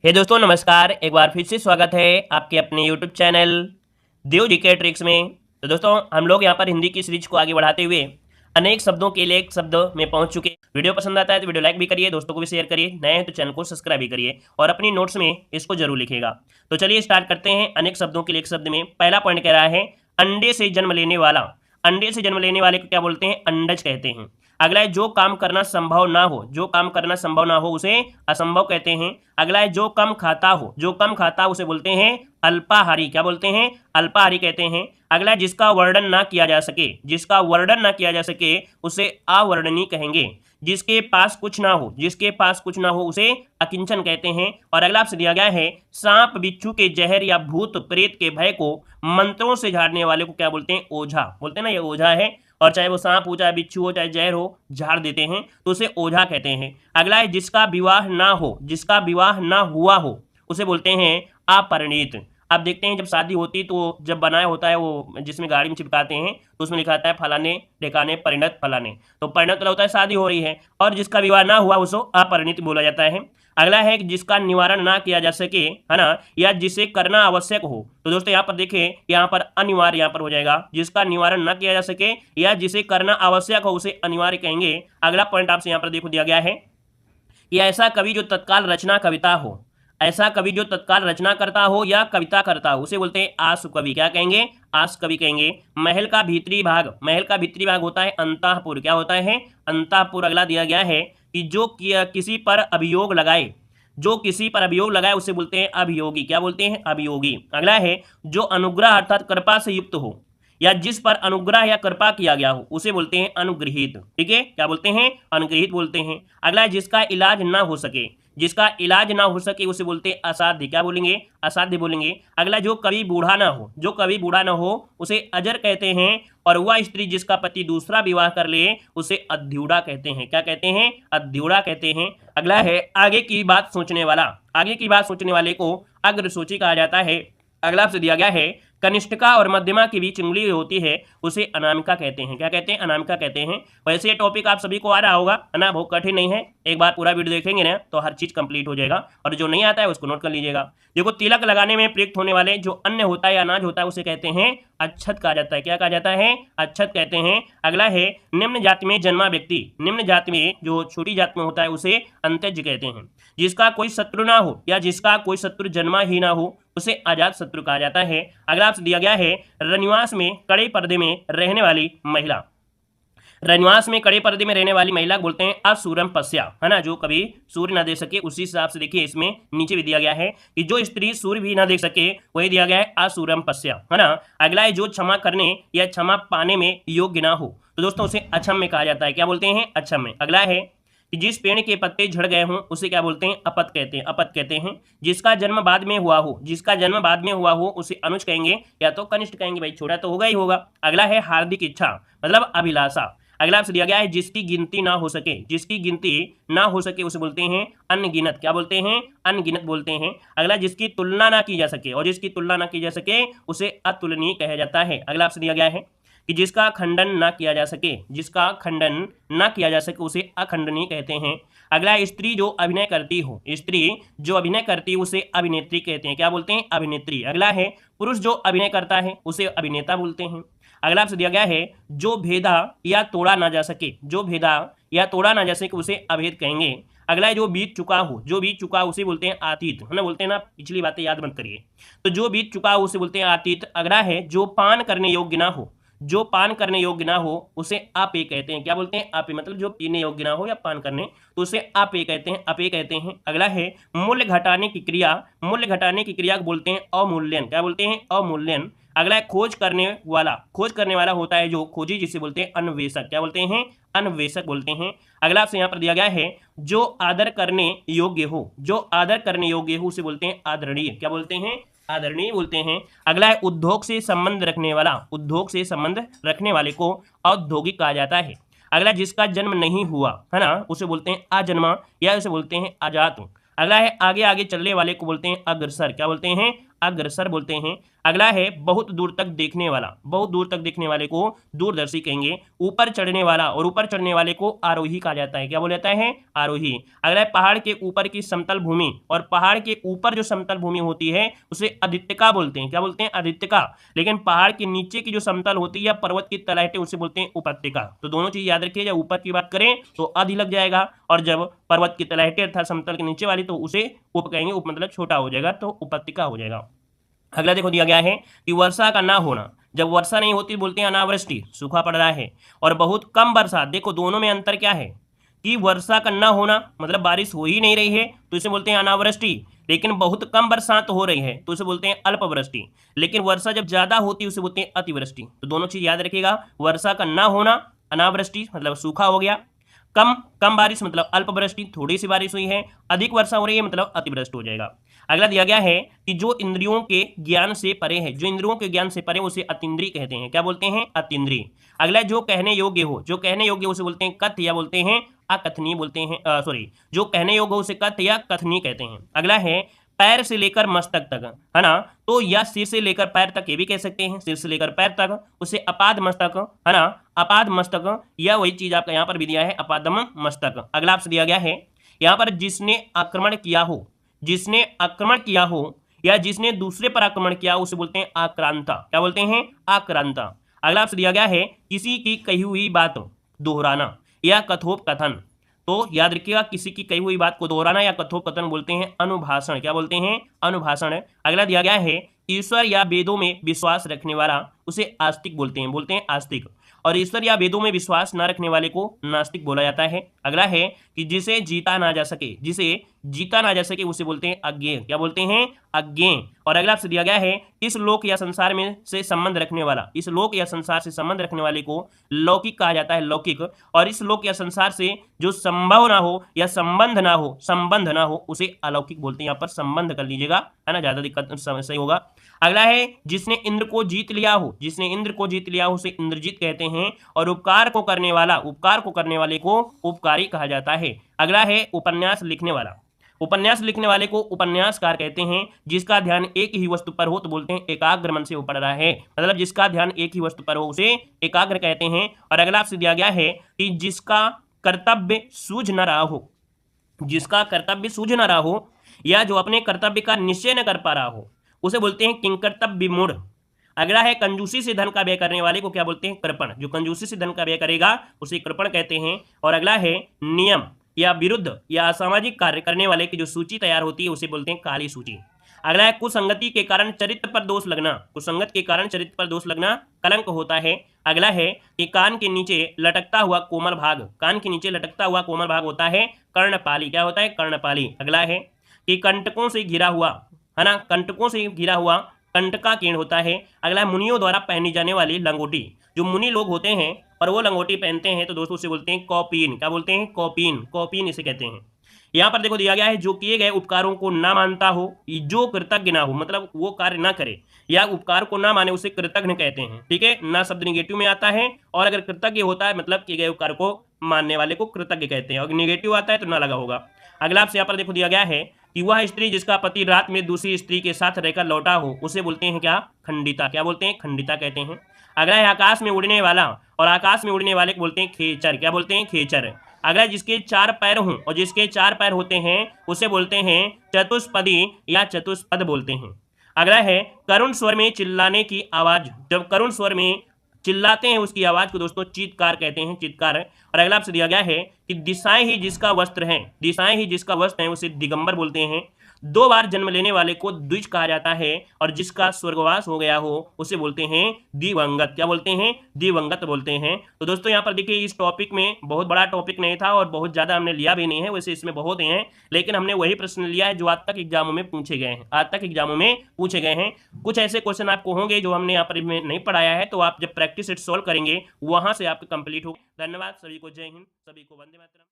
हे दोस्तों नमस्कार। एक बार फिर से स्वागत है आपके अपने यूट्यूब चैनल देव जी के ट्रिक्स में। तो दोस्तों हम लोग यहाँ पर हिंदी की सीरीज को आगे बढ़ाते हुए अनेक शब्दों के लिए एक शब्द में पहुंच चुके। वीडियो पसंद आता है तो वीडियो लाइक भी करिए, दोस्तों को भी शेयर करिए, नए हैं तो चैनल को सब्सक्राइब भी करिए और अपनी नोट्स में इसको जरूर लिखिएगा। तो चलिए स्टार्ट करते हैं। अनेक शब्दों के लिए एक शब्द में पहला पॉइंट कह रहा है अंडे से जन्म लेने वाला। अंडे से जन्म लेने वाले को क्या बोलते हैं? अंडज कहते हैं। अगला है जो काम करना संभव ना हो, जो काम करना संभव ना हो उसे असंभव कहते हैं। अगला है जो कम खाता हो, जो कम खाता हो उसे बोलते हैं अल्पाहारी। क्या बोलते हैं? अल्पाहारी कहते हैं। अगला है जिसका वर्णन ना किया जा सके, जिसका वर्णन ना किया जा सके उसे अवर्णनीय कहेंगे। जिसके पास कुछ ना हो, जिसके पास कुछ ना हो उसे अकिंचन कहते हैं। और अगला आपसे दिया गया है सांप बिच्छू के जहर या भूत प्रेत के भय को मंत्रों से झाड़ने वाले को क्या बोलते हैं? ओझा। बोलते हैं ना, ये ओझा है। और चाहे वो सांप हो, चाहे बिच्छू हो, चाहे जहर हो, झाड़ देते हैं तो उसे ओझा कहते हैं। अगला है जिसका विवाह ना हो, जिसका विवाह ना हुआ हो उसे बोलते हैं अपरिणीत। अब देखते हैं जब शादी होती तो जब बनाया होता है वो जिसमें गाड़ी में चिपकाते हैं तो उसमें लिखा आता है फलाने ढेकाने परिणत फलाने। तो परिणत वाला होता है शादी हो रही है, और जिसका विवाह ना हुआ उसको अपरिणीत बोला जाता है। अगला है जिसका निवारण ना किया जा सके, है ना, या जिसे करना आवश्यक हो। तो दोस्तों यहाँ पर देखें, यहाँ पर अनिवार्य यहाँ पर हो जाएगा। जिसका निवारण ना किया जा सके या जिसे करना आवश्यक हो उसे अनिवार्य कहेंगे। अगला पॉइंट आपसे यहाँ पर देखो दिया गया है कि ऐसा कवि जो तत्काल रचना कविता हो, ऐसा कवि जो तत्काल रचना करता हो या कविता करता हो उसे बोलते हैं आसु कवि। क्या कहेंगे? आस कवि कहेंगे। महल का भीतरी भाग, महल का भीतरी भाग होता है अंतःपुर। क्या होता है? अंतःपुर। अगला दिया गया है कि जो किसी पर अभियोग लगाए, जो किसी पर अभियोग लगाए उसे बोलते हैं अभियोगी। क्या बोलते हैं? अभियोगी। अगला है जो अनुग्रह अर्थात कृपा से युक्त हो या जिस पर अनुग्रह या कृपा किया गया हो उसे बोलते हैं अनुग्रहित। ठीक है, क्या बोलते हैं? अनुग्रहित बोलते हैं। अगला है जिसका इलाज ना हो सके, जिसका इलाज ना हो सके उसे बोलते हैं असाध्य। क्या बोलेंगे? असाध्य बोलेंगे। अगला जो कभी बूढ़ा ना हो, जो कभी बूढ़ा ना हो उसे अजर कहते हैं। और वह स्त्री जिसका पति दूसरा विवाह कर ले उसे अध्युड़ा कहते हैं। क्या कहते हैं? अध्युड़ा कहते हैं। अगला है आगे की बात सोचने वाला, आगे की बात सोचने वाले को अग्रसूची कहा जाता है। अगला आपसे दिया गया है कनिष्ठिका और मध्यमा के बीच उंगली होती है उसे अनामिका कहते हैं। क्या कहते हैं? अनामिका कहते हैं। वैसे ये टॉपिक आप सभी को आ रहा होगा, है ना, बहुत कठिन नहीं है। एक बार पूरा वीडियो देखेंगे ना तो हर चीज कंप्लीट हो जाएगा, और जो नहीं आता है उसको नोट कर लीजिएगा। देखो, तिलक लगाने में प्रयुक्त होने वाले जो अन्न होता है या अनाज होता है उसे कहते हैं अच्छत कहा जाता है। क्या कहा जाता है? अच्छत कहते हैं। अगला है निम्न जाति में जन्मा व्यक्ति, निम्न जाति में जो छोटी जाति में होता है उसे अंत्यज कहते हैं। जिसका कोई शत्रु ना हो या जिसका कोई शत्रु जन्मा ही ना हो उसे अजात शत्रु कहा जाता है। अगला आपसे दिया गया है रनिवास में कड़े पर्दे में रहने वाली महिला, रनिवास में कड़े पर्दे में रहने वाली महिला बोलते हैं असूरम पस्या, है ना, जो कभी सूर्य ना देख सके। उसी हिसाब से देखिए इसमें नीचे भी दिया गया है कि जो स्त्री सूर्य भी ना देख सके वही दिया गया है असूरम पस्या, है ना। अगला है जो क्षमा करने या क्षमा पाने में योग्य ना हो तो दोस्तों उसे अक्षम्य कहा जाता है। क्या बोलते हैं? अक्षम्य। अगला है कि जिस पेड़ के पत्ते झड़ गए हों उसे क्या बोलते हैं? अपत कहते हैं। अपत कहते हैं। जिसका जन्म बाद में हुआ हो, जिसका जन्म बाद में हुआ हो उसे अनुज कहेंगे या तो कनिष्ठ कहेंगे। भाई छोटा तो होगा ही होगा। अगला है हार्दिक इच्छा मतलब अभिलाषा। अगला आपसे दिया गया है जिसकी गिनती ना हो सके, जिसकी गिनती ना हो सके उसे बोलते हैं अनगिनत। क्या बोलते हैं? अनगिनत बोलते हैं। अगला जिसकी तुलना ना की जा सके, और जिसकी तुलना ना की जा सके उसे अतुलनीय कहा जाता है। अगला आपसे दिया गया है कि जिसका खंडन ना किया जा सके, जिसका खंडन ना किया जा सके उसे अखंडनीय कहते हैं। अगला स्त्री जो अभिनय करती हो, स्त्री जो अभिनय करती है उसे अभिनेत्री कहते हैं। क्या बोलते हैं? अभिनेत्री। अगला है पुरुष जो अभिनय करता है उसे अभिनेता बोलते हैं। अगला आपसे दिया गया है जो भेदा या तोड़ा ना जा सके, जो भेदा या तोड़ा ना जा सके उसे अभेद कहेंगे। अगला है जो बीत चुका हो, जो बीत चुका उसे बोलते हैं आतीत, है ना। बोलते हैं ना, पिछली बातें याद मत करिए। तो जो बीत चुका हो उसे बोलते हैं आतीत। अगला है जो पान करने योग्य ना हो, जो पान करने योग्य ना हो उसे अपेय कहते हैं। क्या बोलते हैं? अपेय मतलब जो पीने योग्य ना हो या पान करने तो उसे अपेय कहते हैं, अपेय कहते हैं। अगला है मूल्य घटाने की क्रिया, मूल्य घटाने की क्रिया को बोलते हैं अवमूल्यन। क्या बोलते हैं? अवमूल्यन। अगला है खोज करने वाला, खोज करने वाला होता है जो खोजी जिसे बोलते हैं अन्वेषक। क्या बोलते हैं? अन्वेषक बोलते हैं। अगला आपसे यहाँ पर दिया गया है जो आदर करने योग्य हो, जो आदर करने योग्य हो उसे बोलते हैं आदरणीय। क्या बोलते हैं? आदरणीय बोलते हैं। अगला है उद्योग से संबंध रखने वाला, उद्योग से संबंध रखने वाले को औद्योगिक कहा जाता है। अगला जिसका जन्म नहीं हुआ, है ना, उसे बोलते हैं अजन्मा या उसे बोलते हैं अजात। अगला है आगे आगे चलने वाले को बोलते हैं अग्रसर। क्या बोलते हैं? अग्रसर बोलते हैं। अगला है बहुत दूर तक देखने वाला, बहुत दूर तक देखने वाले को दूरदर्शी कहेंगे। ऊपर चढ़ने वाला, और ऊपर चढ़ने वाले को आरोही कहा जाता है। क्या बोला जाता है? आरोही। अगला है पहाड़ के ऊपर की समतल भूमि, और पहाड़ के ऊपर जो समतल भूमि होती है उसे अदित्यका बोलते हैं। क्या बोलते हैं? अदित्यका। लेकिन पहाड़ के नीचे की जो समतल होती है या पर्वत की तलहटें उसे बोलते हैं उपत्यका। तो दोनों चीज याद रखिए, जब ऊपर की बात करें तो अधि लग जाएगा, और जब पर्वत की तलहटें अर्थात समतल के नीचे वाली तो उसे उप कहेंगे, उप मतलब छोटा हो जाएगा, तो उपत्यका हो जाएगा। अगला देखो दिया गया है कि वर्षा का ना होना, जब वर्षा नहीं होती बोलते हैं अनावृष्टि, सूखा पड़ रहा है। और बहुत कम बरसात, देखो दोनों में अंतर क्या है कि वर्षा का ना होना मतलब बारिश हो ही नहीं रही है तो इसे बोलते हैं अनावृष्टि, लेकिन बहुत कम बरसात हो रही है तो इसे बोलते हैं अल्पवृष्टि। लेकिन वर्षा जब ज्यादा होती है उसे बोलते हैं अतिवृष्टि। तो दोनों चीज याद रखिएगा, वर्षा का ना होना अनावृष्टि मतलब सूखा हो गया, कम कम बारिश मतलब अल्पवृष्टि, थोड़ी सी बारिश हुई है, अधिक वर्षा हो रही है मतलब अतिवृष्टि हो जाएगा। अगला दिया गया है कि जो इंद्रियों के ज्ञान से परे है, जो इंद्रियों के ज्ञान से परे उसे अतीन्द्रिय कहते हैं। क्या बोलते हैं? अतीन्द्रिय। अगला जो कहने योग्य हो, जो कहने योग्य उसे बोलते हैं कथ्य या बोलते हैं अकथनीय बोलते हैं, सॉरी, जो कहने योग्य हो उसे कथ्य या कथनीय कहते हैं। अगला है पैर से लेकर मस्तक तक, है ना, तो या सिर से लेकर पैर तक ये भी कह सकते हैं, सिर से लेकर पैर तक उसे अपाद मस्तक, है ना, अपाद मस्तक, या वही चीज आपका यहाँ पर भी दिया है अपादम मस्तक। अगला आपसे दिया गया है यहाँ पर जिसने आक्रमण किया हो, जिसने आक्रमण किया हो या जिसने दूसरे पर आक्रमण किया उसे बोलते हैं आक्रांता। क्या बोलते हैं? आक्रांता। अगला आपसे दिया गया है किसी की कही हुई बात दोहराना या कथोपकथन, तो याद रखिएगा किसी की कही हुई बात को दोहराना या कथोपकथन बोलते हैं अनुभाषण। क्या बोलते हैं? अनुभाषण। अगला दिया गया है ईश्वर या वेदों में विश्वास रखने वाला उसे आस्तिक बोलते हैं आस्तिक, और ईश्वर या वेदों में विश्वास न रखने वाले को नास्तिक बोला जाता है। अगला है कि जिसे जीता ना जा सके, जिसे जीता ना जा सके उसे बोलते हैं अज्ञेय। क्या बोलते हैं? अज्ञेय। और अगला आपसे दिया गया है इस लोक या संसार में से संबंध रखने वाला, इस लोक या संसार से संबंध रखने वाले को लौकिक कहा जाता है, लौकिक। और इस लोक या संसार से जो संभव ना हो या संबंध ना हो, संबंध ना हो उसे अलौकिक बोलते हैं। यहाँ पर संबंध कर लीजिएगा, है ना, ज्यादा दिक्कत सही होगा। अगला है जिसने इंद्र को जीत लिया हो, जिसने इंद्र को जीत लिया हो उसे इंद्रजीत कहते हैं। और उपकार को करने वाला, उपकार को करने वाले को उपकारी कहा जाता है। अगला है उपन्यास लिखने वाला, उपन्यास लिखने वाले को उपन्यासकार कहते हैं। जिसका ध्यान एक ही वस्तु पर हो तो बोलते हैं एकाग्र मन से वो पढ़ रहा है, मतलब जिसका ध्यान एक ही वस्तु पर हो उसे एकाग्र कहते हैं। और अगला आपसे दिया गया है कि जिसका कर्तव्य सूझ न रहा हो, जिसका कर्तव्य सूझ न रहा हो या जो अपने कर्तव्य का निश्चय न कर पा रहा हो उसे बोलते हैं किंकर्तव्य विमूढ़। अगला है कंजूसी से धन का व्यय करने वाले को क्या बोलते हैं? कृपण। जो कंजूसी से धन का व्यय करेगा उसे कृपण कहते हैं। और अगला है नियम या विरुद्ध या असामाजिक कार्य करने वाले की जो सूची तैयार होती है उसे बोलते हैं काली सूची। अगला है कुसंगति के कारण चरित्र पर दोष लगना, कुसंगत के कारण चरित्र पर दोष लगना कलंक होता है। अगला है कि कान के नीचे लटकता हुआ कोमल भाग, कान के नीचे लटकता हुआ कोमल भाग होता है कर्णपाली। क्या होता है? कर्णपाली। अगला है कि कंटकों से घिरा हुआ, है ना, कंटकों से घिरा हुआ कंटका किरण होता है। अगला है मुनियों द्वारा पहनी जाने वाली लंगोटी, जो मुनि लोग होते हैं और वो लंगोटी पहनते हैं तो दोस्तों उसे बोलते हैं कौपीन। क्या बोलते हैं? कौपीन, कौपीन इसे कहते हैं। यहाँ पर देखो दिया गया है जो किए गए उपकारों को ना मानता हो, जो कृतज्ञ ना हो, मतलब वो कार्य ना करे या उपकार को ना माने उसे कृतज्ञ कहते हैं। ठीक है, ना शब्द निगेटिव में आता है, और अगर कृतज्ञ होता है मतलब किए गए उपकार को मानने वाले को कृतज्ञ कहते हैं, और निगेटिव आता है तो ना लगा होगा। अगला आपसे यहाँ पर देखो दिया गया है कि वह स्त्री जिसका पति रात में दूसरी स्त्री के साथ रहकर लौटा हो उसे बोलते हैं क्या? खंडिता। क्या बोलते हैं? खंडिता कहते हैं। अगला है आकाश में उड़ने वाला, और आकाश में उड़ने वाले को बोलते हैं खेचर। क्या बोलते हैं? खेचर। अगला जिसके 4 पैर हों और जिसके 4 पैर होते हैं उसे बोलते हैं चतुष्पदी या चतुष्पद बोलते हैं। अगला है करुण स्वर में चिल्लाने की आवाज, जब करुण स्वर में चिल्लाते हैं उसकी आवाज को दोस्तों चीत्कार कहते हैं, चीत्कार। और अगला आपसे दिया गया है कि दिशाएं ही जिसका वस्त्र है, दिशाएं ही जिसका वस्त्र है उसे दिगंबर बोलते हैं। 2 बार जन्म लेने वाले को द्विज कहा जाता है, और जिसका स्वर्गवास हो गया हो उसे बोलते हैं दिवंगत। क्या बोलते हैं? दिवंगत बोलते हैं। तो दोस्तों यहाँ पर देखिए इस टॉपिक में बहुत बड़ा टॉपिक नहीं था और बहुत ज़्यादा हमने लिया भी नहीं है, वैसे इसमें बहुत हैं, लेकिन हमने वही प्रश्न लिया है जो आज तक एग्जामों में पूछे गए हैं, आज तक एग्जामों में पूछे गए हैं। कुछ ऐसे क्वेश्चन आपको होंगे जो हमने यहाँ पर नहीं पढ़ाया है, तो आप जब प्रैक्टिस सेट सॉल्व करेंगे वहाँ से आपके कंप्लीट हो। धन्यवाद सभी को, जय हिंद, सभी को वंदे मातरम।